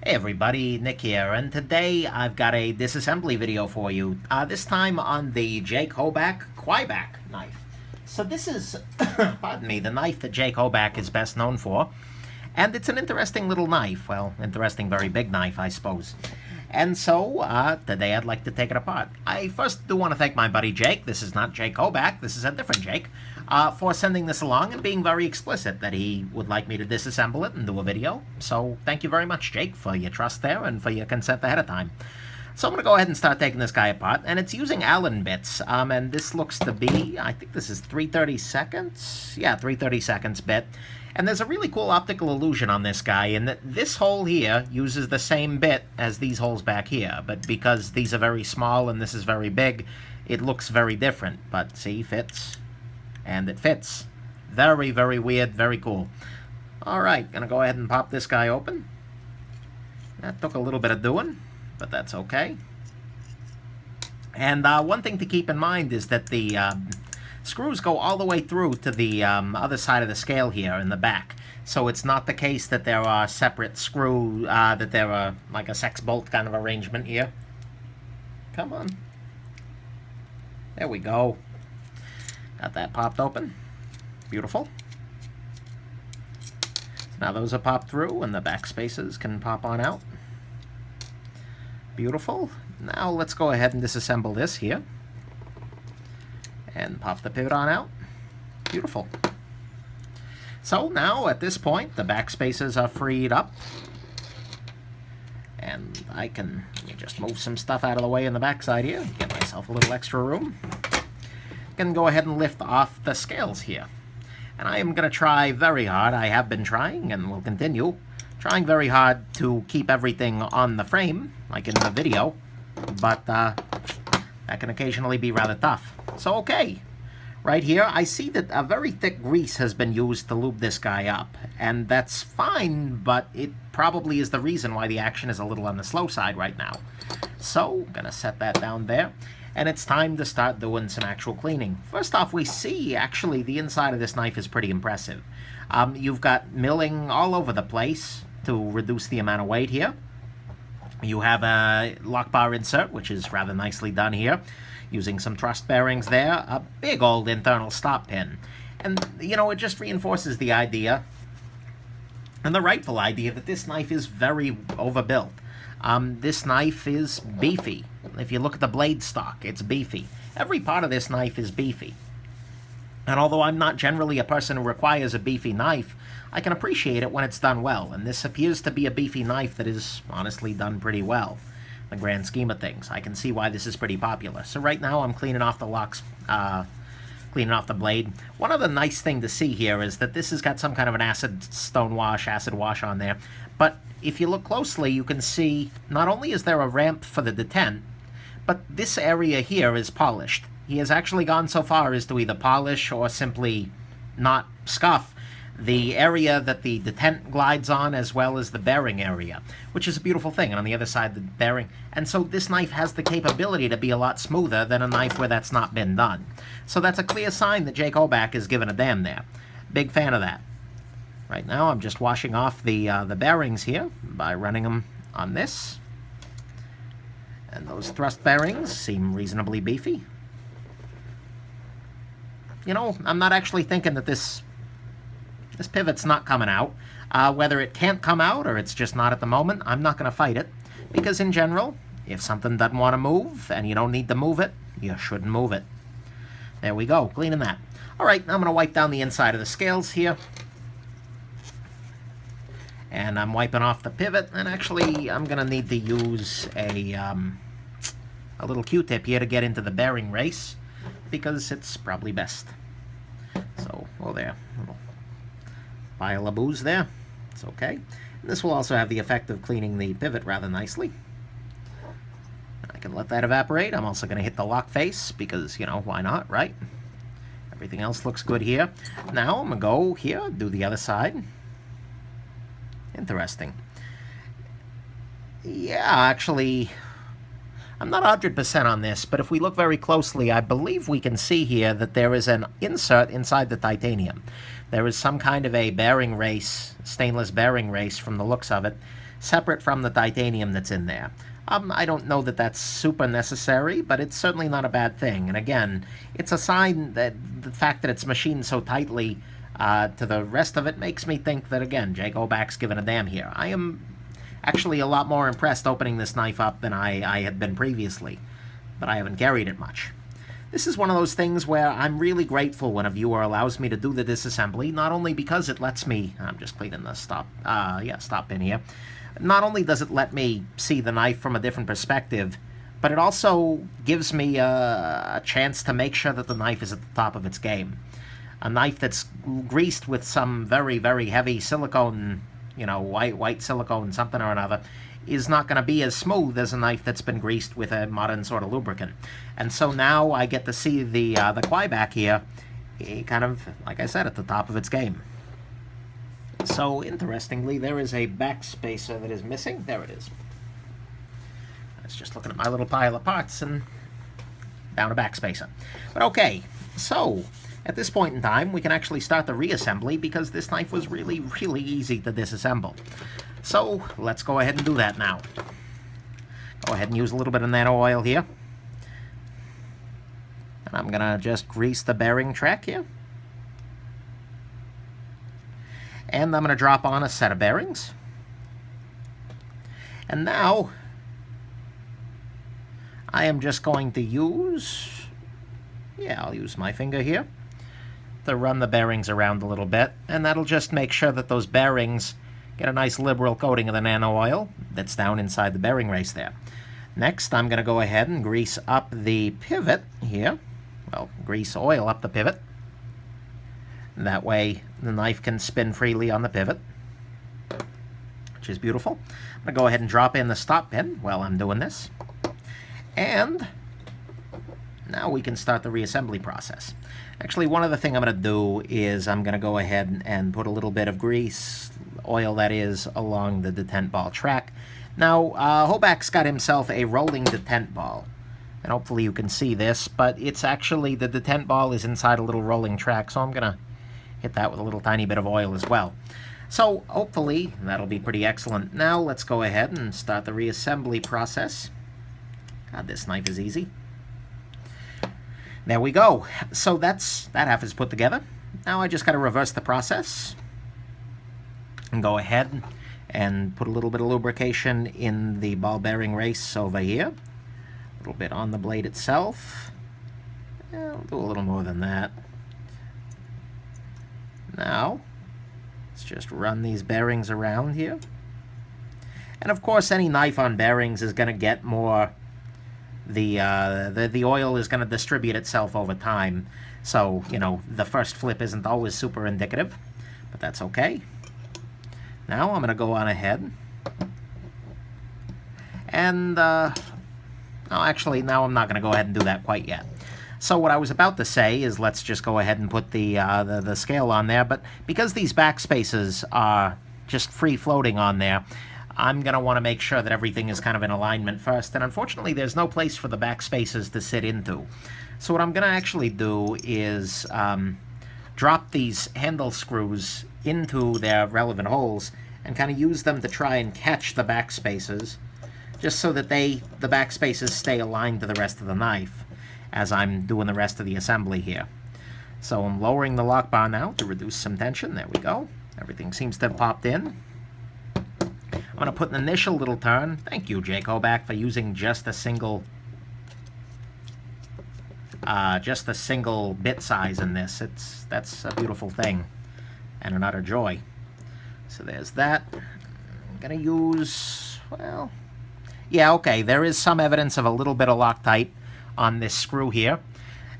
Hey everybody, Nick here, and today I've got a disassembly video for you, this time on the Jake Hoback Kwaiback knife. So this is, pardon me, the knife that Jake Hoback is best known for, and it's an interesting little knife. Well, interesting, very big knife, I suppose. And so, today I'd like to take it apart. I first do want to thank my buddy Jake. This is not Jake Hoback, this is a different Jake, for sending this along and being very explicit that he would like me to disassemble it and do a video. So thank you very much, Jake, for your trust there and for your consent ahead of time. So I'm going to go ahead and start taking this guy apart, and it's using Allen bits, and this looks to be, I think this is 3/32. Yeah, 3/32 bit. And there's a really cool optical illusion on this guy in that this hole here uses the same bit as these holes back here, but because these are very small and this is very big, it looks very different. But see, fits, and it fits. Very, very weird, very cool. Alright, gonna go ahead and pop this guy open. That took a little bit of doing, but that's okay. And one thing to keep in mind is that the screws go all the way through to the other side of the scale here in the back. So it's not the case that there are separate that there are like a sex bolt kind of arrangement here. Come on. There we go. Got that popped open. Beautiful. Now those are popped through and the back spaces can pop on out. Beautiful. Now let's go ahead and disassemble this here. And pop the pivot on out. Beautiful. So now at this point the back spaces are freed up. And I can just move some stuff out of the way in the back side here. Get myself a little extra room. Can go ahead and lift off the scales here. And I am going to try very hard. I have been trying and will continue trying very hard to keep everything on the frame, like in the video. But that can occasionally be rather tough. So okay, right here I see that a very thick grease has been used to lube this guy up, and that's fine, but it probably is the reason why the action is a little on the slow side right now. So gonna set that down there, and it's time to start doing some actual cleaning. First off, we see actually the inside of this knife is pretty impressive. You've got milling all over the place to reduce the amount of weight here. You have a lock bar insert, which is rather nicely done here, using some thrust bearings there, a big old internal stop pin. And, you know, it just reinforces the idea, and the rightful idea, that this knife is very overbuilt. This knife is beefy. If you look at the blade stock, it's beefy. Every part of this knife is beefy. And although I'm not generally a person who requires a beefy knife, I can appreciate it when it's done well, and this appears to be a beefy knife that is honestly done pretty well. In the grand scheme of things, I can see why this is pretty popular. So right now I'm cleaning off the locks, cleaning off the blade. One other nice thing to see here is that this has got some kind of an acid wash on there. But if you look closely, you can see not only is there a ramp for the detent, but this area here is polished. He has actually gone so far as to either polish or simply not scuff the area that the detent glides on, as well as the bearing area, which is a beautiful thing. And on the other side, the bearing. And so this knife has the capability to be a lot smoother than a knife where that's not been done. So that's a clear sign that Jake Hoback is giving a damn there. Big fan of that. Right now, I'm just washing off the bearings here by running them on this. And those thrust bearings seem reasonably beefy. You know, I'm not actually thinking that this pivot's not coming out. Whether it can't come out or it's just not at the moment, I'm not going to fight it. Because in general, if something doesn't want to move and you don't need to move it, you shouldn't move it. There we go, cleaning that. Alright, I'm going to wipe down the inside of the scales here. And I'm wiping off the pivot, and actually I'm going to need to use a little Q-tip here to get into the bearing race, because it's probably best. So, oh there, little pile of booze there. It's okay. And this will also have the effect of cleaning the pivot rather nicely. I can let that evaporate. I'm also going to hit the lock face because, you know, why not, right? Everything else looks good here. Now I'm going to go here, do the other side. Interesting. Yeah, actually, I'm not 100% on this, but if we look very closely, I believe we can see here that there is an insert inside the titanium. There is some kind of a bearing race, stainless bearing race from the looks of it, separate from the titanium that's in there. I don't know that that's super necessary, but it's certainly not a bad thing. And again, it's a sign that the fact that it's machined so tightly to the rest of it makes me think that, again, Jake Hoback's given a damn here. I am actually a lot more impressed opening this knife up than I had been previously, but I haven't carried it much. This is one of those things where I'm really grateful when a viewer allows me to do the disassembly, not only because it lets me, I'm just cleaning the stop pin here, not only does it let me see the knife from a different perspective, but it also gives me a chance to make sure that the knife is at the top of its game. A knife that's greased with some very, very heavy silicone, white silicone something or another, is not going to be as smooth as a knife that's been greased with a modern sort of lubricant. And so now I get to see the Kwaiback here, kind of, like I said, at the top of its game. So, interestingly, there is a backspacer that is missing. There it is. I was just looking at my little pile of parts and down a backspacer. But okay, so at this point in time, we can actually start the reassembly because this knife was really, really easy to disassemble. So, let's go ahead and do that now. Go ahead and use a little bit of nano oil here. And I'm going to just grease the bearing track here. And I'm going to drop on a set of bearings. And now, I am just going to use, I'll use my finger here to run the bearings around a little bit. And that'll just make sure that those bearings get a nice liberal coating of the nano oil that's down inside the bearing race there. Next, I'm going to go ahead and grease up the pivot here. Well, grease oil up the pivot. That way, the knife can spin freely on the pivot, which is beautiful. I'm going to go ahead and drop in the stop pin while I'm doing this. And now we can start the reassembly process. Actually, one other thing I'm going to do is I'm going to go ahead and put a little bit of grease, oil that is, along the detent ball track. Now, Hoback's got himself a rolling detent ball. And hopefully you can see this, but it's actually, the detent ball is inside a little rolling track, so I'm going to hit that with a little tiny bit of oil as well. So, hopefully, that'll be pretty excellent. Now, let's go ahead and start the reassembly process. God, this knife is easy. There we go. So that half is put together. Now I just got to reverse the process and go ahead and put a little bit of lubrication in the ball bearing race over here. A little bit on the blade itself. I'll do a little more than that. Now, let's just run these bearings around here. And of course, any knife on bearings is going to get more. The oil is going to distribute itself over time. So, the first flip isn't always super indicative, but that's okay. Now I'm going to go on ahead. And, actually, now I'm not going to go ahead and do that quite yet. So what I was about to say is let's just go ahead and put the scale on there, but because these backspaces are just free-floating on there, I'm going to want to make sure that everything is kind of in alignment first, and unfortunately there's no place for the backspaces to sit into. So what I'm going to actually do is drop these handle screws into their relevant holes and kind of use them to try and catch the backspaces, just so that the backspaces stay aligned to the rest of the knife as I'm doing the rest of the assembly here. So I'm lowering the lock bar now to reduce some tension. There we go. Everything seems to have popped in. I'm going to put an initial little turn. Thank you, Jake Hoback, for using just a single bit size in this. That's a beautiful thing and an utter joy. So there's that. I'm going to use, well, yeah, okay, there is some evidence of a little bit of Loctite on this screw here.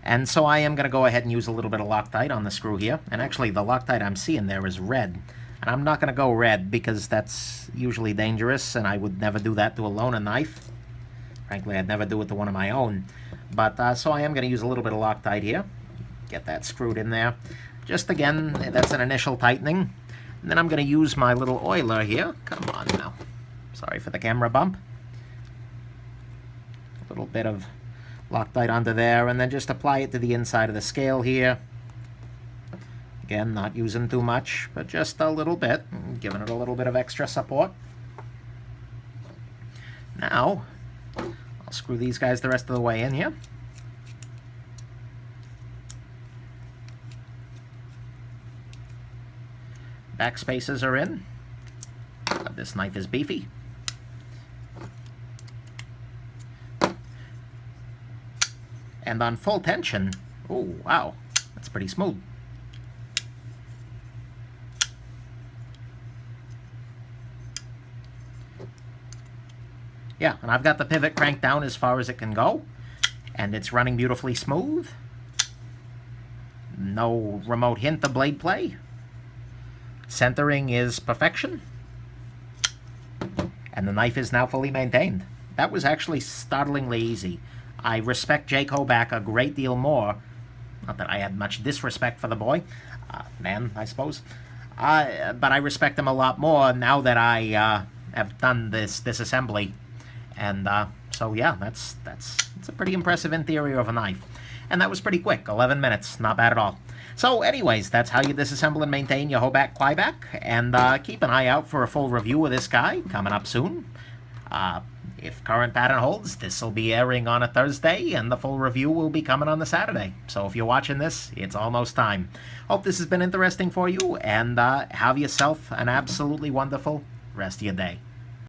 And so I am going to go ahead and use a little bit of Loctite on the screw here. And actually, the Loctite I'm seeing there is red. And I'm not going to go red because that's usually dangerous, and I would never do that to a loaner knife. Frankly, I'd never do it to one of my own. But so I am going to use a little bit of Loctite here. Get that screwed in there. Just again, that's an initial tightening. And then I'm going to use my little oiler here. Come on now. Sorry for the camera bump. A little bit of Loctite onto there, and then just apply it to the inside of the scale here. Again, not using too much, but just a little bit, giving it a little bit of extra support. Now, I'll screw these guys the rest of the way in here. Back spaces are in. This knife is beefy. And on full tension, oh wow, that's pretty smooth. Yeah, and I've got the pivot cranked down as far as it can go, and it's running beautifully smooth. No remote hint of blade play. Centering is perfection. And the knife is now fully maintained. That was actually startlingly easy. I respect Jake Hoback a great deal more. Not that I had much disrespect for the boy. Man, I suppose. But I respect him a lot more now that I have done this assembly. And so yeah, it's a pretty impressive interior of a knife. And that was pretty quick, 11 minutes, not bad at all. So anyways, that's how you disassemble and maintain your Hoback Kwaiback. And keep an eye out for a full review of this guy coming up soon. If current pattern holds, this will be airing on a Thursday, and the full review will be coming on the Saturday. So if you're watching this, it's almost time. Hope this has been interesting for you, and have yourself an absolutely wonderful rest of your day.